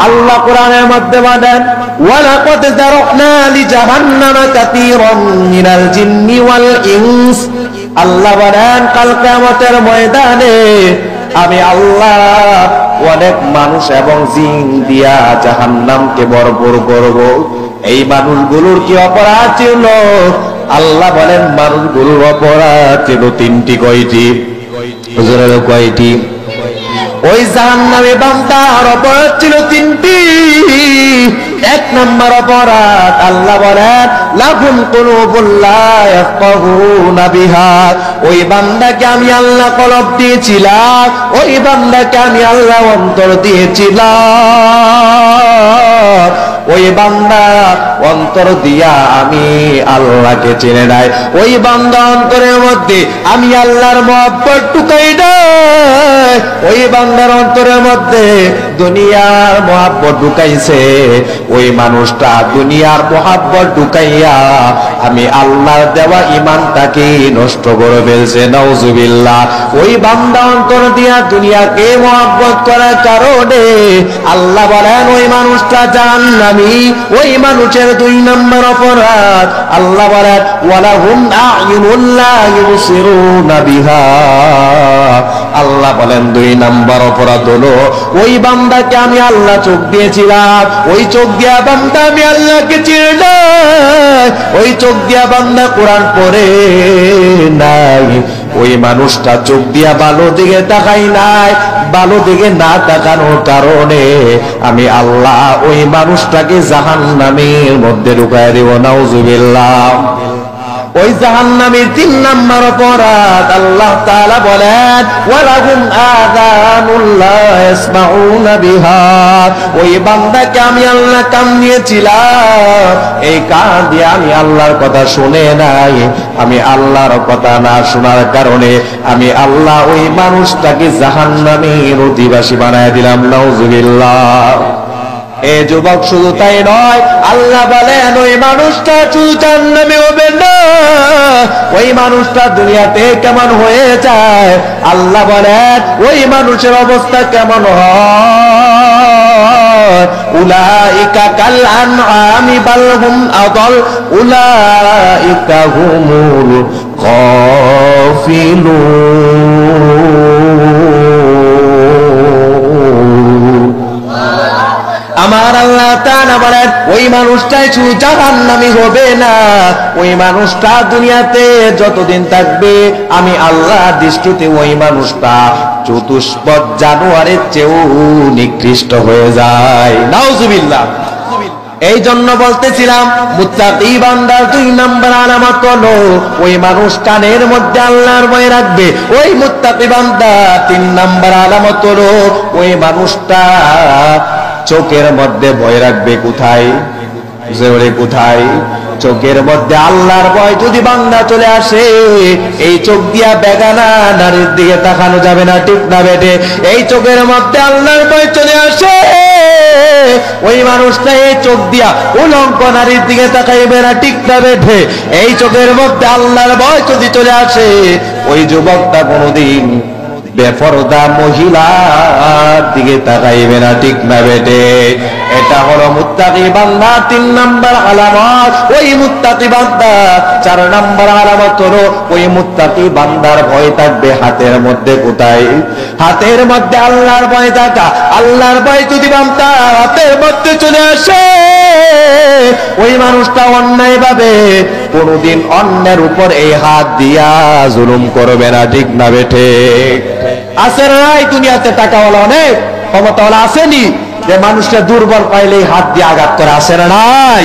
আল্লাহ কোরআনের মধ্যে বলেন ওয়ালাকাদ যারাকনা লিজাহান্নামা কাসীরাম মিনাল জিন্নি ওয়াল ইনস। আল্লাহ বলেন কাল কিয়ামতের ময়দানে আমি আল্লাহ অনেক মানুষ এবং জিন দিয়া জাহান্নামকে ভরপুর করব। এই মানুষগুলোর কি অপরাধ ছিল? আল্লাহ বলেন মানুষগুলোর অপরাধ ছিল 3টি। কয়টি? হুজুরের কয়টি? ওই জাহান্নামী বান্দার অপরাধ ছিল 3টি। 1 নাম্বার অপরাধ আল্লাহ বলেন লাহুম কুলুবুন লা ইয়াফকাহুনা বিহা। ওই বান্দাকে আমি আল্লাহ কলব দিয়েছিলাম, ওই বান্দাকে আমি আল্লাহ অন্তর দিয়েছিলাম। ওই বান্দা অন্তর দিয়া আমি আল্লাহকে চিনে নাই। ওই বান্দা অন্তরের মধ্যে আমি আল্লাহর মহব্বত ঢুকাই নাই। ওই বান্দার অন্তরের মধ্যে দুনিয়ার মহব্বত ঢুকাইছে। ওই মানুষটা দুনিয়ার মহব্বত ঢুকাইয়া আমি আল্লাহর দেওয়া ঈমানটাকে নষ্ট করে ফেলছে। নাউজুবিল্লাহ। ওই বান্দা অন্তর দিয়া দুনিয়াকে মহব্বত করার কারণে আল্লাহ বলেন ওই মানুষটা জাহান্নামী। ওই মানুষের 2 নম্বর অপরাধ আল্লাহ বলেন ওয়ালাহুম আ'য়ুনুন লা ইউবসিরুনা বিহা। আল্লাহ বলেন 2 নম্বর অপরাধ হলো ওই বান্দাকে আমি আল্লাহ চোখ দিয়েছিলাম, ওই চোখ দিয়া বান্দা আমি আল্লাহকে চিনে নাই। ওই চোখ দিয়া বান্দা কোরআন পড়ে নাই। ওই মানুষটা চোখ দিয়া ভালো দিকে তাকাই নাই। ভালো দিকে না তাকানোর কারণে আমি আল্লাহ ওই মানুষটাকে জাহান্নামের মধ্যে ঢুকায় দেব। নাউজুবিল্লাহ। ওই জাহান্নামের 3 নম্বর অপরাধ আল্লাহ তাআলা বলেন ওয়ালাহুম আযানুন লা ইয়াসমাউনা বিহা। ওই বান্দাকে আমি আল্লাহ কান দিয়েছিলাম, এই কান দিয়ে আমি আল্লাহর কথা শুনে নাই। আমি আল্লাহর কথা না শোনার কারণে আমি আল্লাহ ওই মানুষটাকে জাহান্নামের অধিবাসী বানায় দিলাম। নাউজুবিল্লাহ। এ যুবক শুধু তাই নয়, আল্লাহ বলেন ওই মানুষটা শুধু জাহান্নামে হবে না, ওই মানুষটা দুনিয়াতে কেমন হয়ে যায় আল্লাহ বলেন ওই মানুষের অবস্থা কেমন হয়। নয়। উলাইকা কাল আনআমি বাল হুম আদাল উলাইকা হুমুল গাফিলুন। আমার আল্লাহ তাআলা বলেন ওই মানুষটাই শুধু জাহান্নামী হবে না, ওই মানুষটা দুনিয়াতে যতদিন থাকবে আমি আল্লাহর দৃষ্টিতে ওই মানুষটা চতুষ্পদ জানোয়ারের চেয়েও নিকৃষ্ট হয়ে যায়। নাউজুবিল্লাহ। এই জন্য বলতেছিলাম মুত্তাকি বান্দার 2 নম্বর আলামত হলো ওই মানুষ কানের মধ্যে আল্লাহর ভয় রাখবে। ওই মুত্তাকি বান্দা 3 নম্বর আলামত হলো ওই মানুষটা চোখের মধ্যে ভয় রাখবে। কোথায়? জোরে কোথায়? চোখের মধ্যে আল্লাহর ভয় যদি বান্দা চলে আসে, এই চোখ দিয়া বেগানা নারীর দিকে তাকানো যাবে না, ঠিক না বেটে? এই চোখের মধ্যে আল্লাহর ভয় চলে আসে, ওই মানুষটা এই চোখ দিয়া উলঙ্গ নারীর দিকে তাকাইবে না, ঠিক না বেটে? এই চোখের মধ্যে আল্লাহর ভয় যদি চলে আসে, ওই যুবকটা কোনোদিন বেপরদা মহিলার দিকে তাকাইবে না, ঠিক না বেটে? এটা হলো মুত্তাকি বান্দা 3 নম্বর আলামত। ওই মুত্তাকি বান্দা 4 নম্বর আলামত হলো ওই মুত্তাকি বান্দার ভয় থাকবে হাতের মধ্যে। কোথায়? হাতের মধ্যে আল্লাহর ভয় থাকা। আল্লাহর ভয় যদি বান্দা হাতের মধ্যে চলে আসে, ওই মানুষটা অন্যায় ভাবে কোনদিন অন্যের উপর এই হাত দিয়া জুলুম করবে না, ঠিক না বেঠে? আছে নাই দুনিয়াতে টাকাওয়ালা অনেক ক্ষমতাওয়ালা আসেনি যে মানুষটা দুর্বল পাইলেই হাত দিয়ে আঘাত করে? আসে না নাই?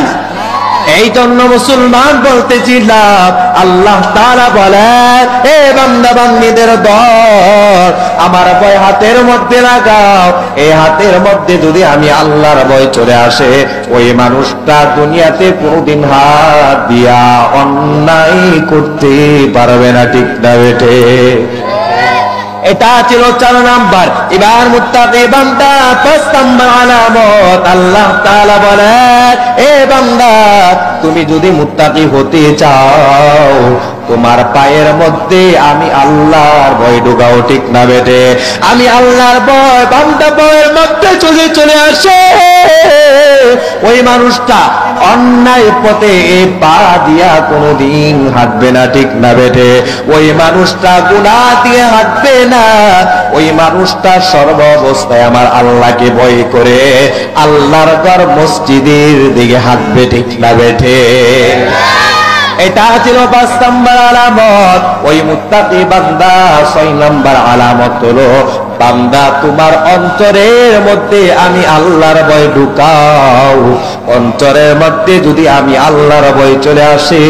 এই জন্য মুসলমান বলতেছিলাম আল্লাহ তাআলা বলেন এ বান্দা বান্দীদের দল আমার ভয় হাতের মধ্যে লাগাও। এই হাতের মধ্যে যদি আমি আল্লাহর ভয় চলে আসে, ওই মানুষটা দুনিয়াতে কোনদিন হাত দিয়া অন্যায় করতে পারবে না, ঠিক না বেটে? এটা ছিল 4 নাম্বার। এবার মুত্তাকি বান্দা 5 নাম্বার আলামত। আল্লাহ তাআলা বলেন এ বান্দা তুমি যদি মুত্তাকি হতে চাও, তোমার পায়ের মধ্যে আমি আল্লাহর ভয় ঢুকাও, ঠিক না বেটে? আমি আল্লাহর ভয় বান্দা পায়ের মধ্যে চলে আসে, ওই মানুষটা অন্যায় পথে পা দিয়া কোনোদিন হাঁটবে না, ঠিক না বেটে? ওই মানুষটা গুনাহ দিয়ে হাঁটবে না। ওই মানুষটা সর্ব অবস্থায় আমার আল্লাহকে ভয় করে আল্লাহর ঘর মসজিদের দিকে হাঁটবে, ঠিক না বেটে? এটা ছিল 5 নম্বর আলামত। ওই মুত্তাকি বান্দা 6 নম্বর আলামত হলো বান্দা তোমার অন্তরের মধ্যে আমি আল্লাহর ভয় ঢুকাও। অন্তরের মধ্যে যদি আমি আল্লাহর ভয় চলে আসে,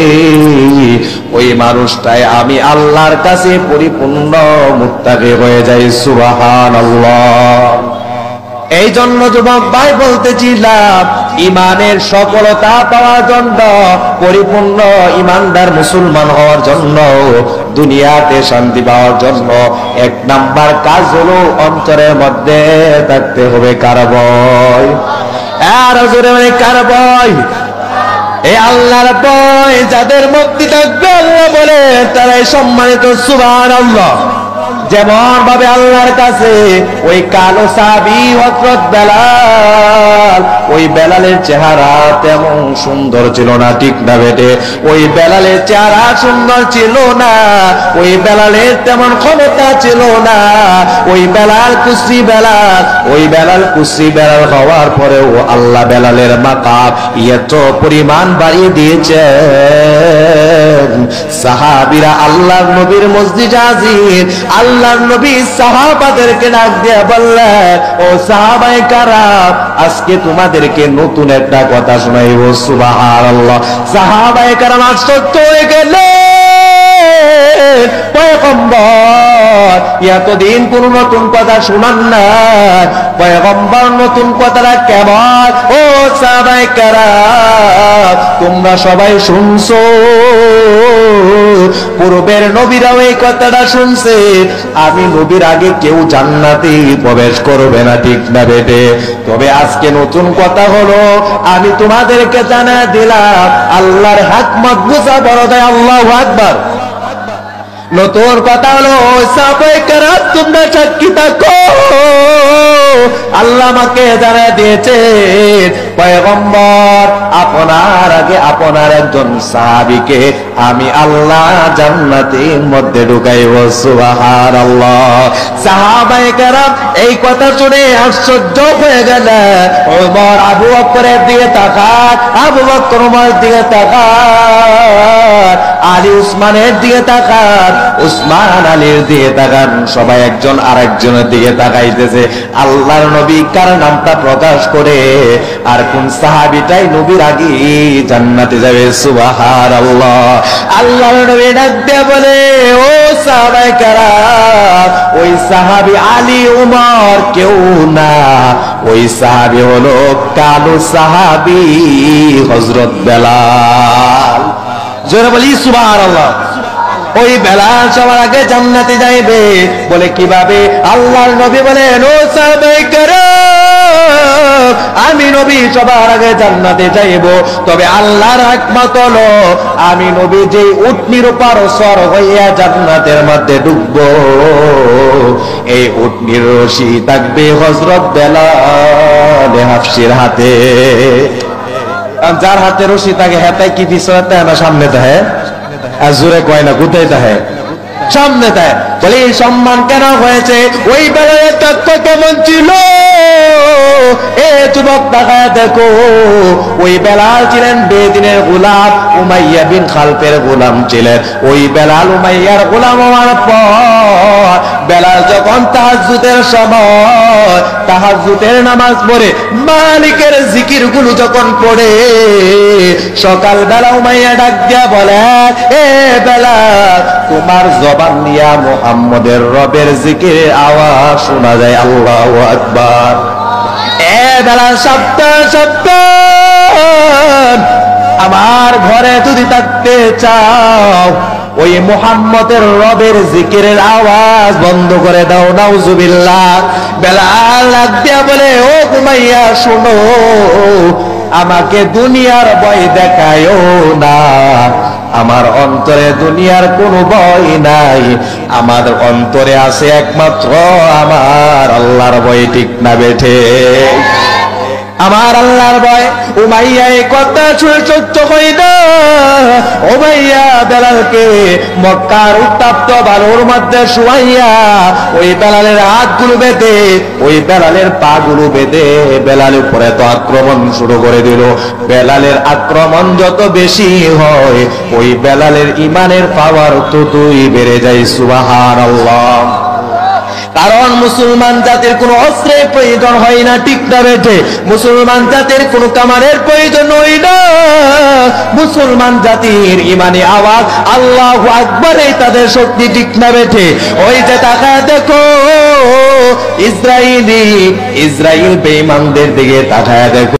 ওই মানুষটাই আমি আল্লাহর কাছে পরিপূর্ণ মুত্তাকি হয়ে যায়। সুবহানাল্লাহ। এই জন্য যুবক ভাই বলতেছিলাম ইমানের সফলতা পাওয়ার জন্য, পরিপূর্ণ ইমানদার মুসলমান হওয়ার জন্য, দুনিয়াতে শান্তি পাওয়ার জন্য 1 নাম্বার কাজ হলো অন্তরের মধ্যে থাকতে হবে কার ভয়? আর জোরে মানে কার ভয়? এই আল্লাহর ভয় যাদের মধ্যে থাকবে আল্লাহ বলে তারাই সম্মানিত। সুবহানাল্লাহ। যেমন ভাবে আল্লাহর কাছে ওই কালো সাহাবী হযরত বেলাল, ওই বেলালের চেহারা তেমন সুন্দর ছিল না, ঠিক না বেটে? ওই বেলালের চেহারা সুন্দর ছিল না, ওই বেলালের তেমন ক্ষমতা ছিল না। ওই বেলাল কুসরি বেলাল, ওই বেলাল কুসরি বেলাল হওয়ার পরেও আল্লাহ বেলালের মাকাম এত পরিমাণ বাড়িয়ে দিয়েছেন, সাহাবীরা আল্লাহর নবীর মসজিদে হাজির। আল্লাহর নবী সাহাবাদেরকে ডাক দিয়ে বললেন ও সাহাবায়ে কারাম, আজকে তোমাদেরকে নতুন একটা কথা শোনাইব। সুবহানাল্লাহ। সাহাবায়ে কারাম আশ্চর্য হয়ে গেলেন, পয়গম্বর এতদিন কোন নতুন কথা শোনান না, পয়গম্বর নতুন কথাটা কেমন? ও সাহাবায়ে কারাম তোমরা সবাই শুনছো, পূর্বের নবীরাও এই কথাটা শুনছে, আমি নবীর আগে কেউ জান্নাতে প্রবেশ করবে না, ঠিক না বেটে? তবে আজকে নতুন কথা হলো আমি তোমাদেরকে জানা দিলাম আল্লাহর হিকমত বুঝা বড় দেয়। আল্লাহু আকবার। নতুন কথা হলো সাহাবায়ে কেরাম তোমরা সাক্ষী থাকো, আল্লাহ আমাকে জানায় দিয়েছেন পয়গম্বর আপনার আগে আপনার একজন সাহাবীকে আমি আল্লাহ জান্নাতের মধ্যে ঢুকাইব। সুবহানাল্লাহ। সাহাবায়ে কেরাম এই কথা শুনে আশ্চর্য হয়ে গেল। ওমর আবু বকরের দিকে তাকান, আবু বকর ওমরের দিকে তাকান, আলী উসমানের দিকে তাকান, উসমান আলীর দিকে তাকান, সবাই একজন আরেকজনের দিকে তাকাইতেছে। আল্লাহর নবী কার নামটা প্রকাশ করে আর কোন সাহাবীটাই নবীর আগে জান্নাতে যাবে। সুবহানাল্লাহ। আল্লাহর নবী ডাক দিয়ে বলে, ও সাহাবায়ে কেরাম, ওই সাহাবী আলী উমর কেউ না, ওই সাহাবী হলো কালো সাহাবী হযরত বেলাল। জোরে বলি সুবহানাল্লাহ। ওই বেলাল সবার আগে জান্নাতে যাইবে। বলে কিভাবে? আল্লাহর নবী বলেন, ও সাহাবায়ে কেরাম, আমি নবী সবার আগে জান্নাতে যাইব, তবে আল্লাহর হিকমত হলো আমি নবী যেই উটনির উপর সর হইয়া জান্নাতের মধ্যে ঢুকব, এই উটনির রশি থাকবে হযরত বেলাল হাফসির হাতে। যার হাতে রশি থাকে হেতায় কি পিছনে না সামনে থাকে? জোরে কয় না, কোথায় থাকে? সামনে থাকে। বলে এই সম্মান কেন হয়েছে? ওই বেলালের তত্ত্ব কেমন ছিল? এ যুবক তাকায় দেখো, ওই বেলাল ছিলেন বেদিনের গোলাম, উমাইয়া বিন খালফের গোলাম ছিলেন। ওই বেলাল উমাইয়ার গোলাম হওয়ার পর বেলাল যখন তাহাজ্জুদের সময় তাহাজ্জুদের নামাজ পড়ে মালিকের জিকির গুলো যখন পড়ে, সকাল বেলা উমাইয়া ডাক দিয়া বলে, এ বেলাল, তোমার জবান দিয়া মুহাম্মদের রবের জিকিরের আওয়াজ শোনা যায়। আল্লাহু আকবার। এ বেলাল, সাবধান, আমার ঘরে যদি থাকতে চাও ওই মুহাম্মদের রবের জিকিরের আওয়াজ বন্ধ করে দাও। নাউজুবিল্লাহ। বেলাল ডাক দিয়া বলে, ও উমাইয়া শোনো, আমাকে দুনিয়ার ভয় দেখায়ও না, আমার অন্তরে দুনিয়ার কোনো ভয় নাই, আমার অন্তরে আছে একমাত্র আমার আল্লাহর ভয়। ঠিক না বেঠে? আমার আল্লাহর ভয়। উমাইয়া এই কথা শুনে সহ্য হয় না। উমাইয়া বেলালকে মক্কার উত্তপ্ত বালুর মধ্যে শুয়াইয়া ওই বেলালের হাতগুলো বেঁধে, ওই বেলালের পা গুলো বেঁধে বেলালের উপরে তো আক্রমণ শুরু করে দিল। বেলালের আক্রমণ যত বেশি হয়, ওই বেলালের ইমানের পাওয়ার ততই বেড়ে যায়। সুবহানাল্লাহ। কারণ মুসলমান জাতির কোন অস্ত্রের প্রয়োজন হয় না। ঠিক না বেঠে? মুসলমান জাতির কোন কামানের প্রয়োজন হয় না। মুসলমান জাতির ইমানি আওয়াজ আল্লাহু আকবারে তাদের শক্তি। ঠিক না বেঠে? ওই যে তাকায় দেখো, ইসরাইল বেঈমানদের দিকে তাকায় দেখো।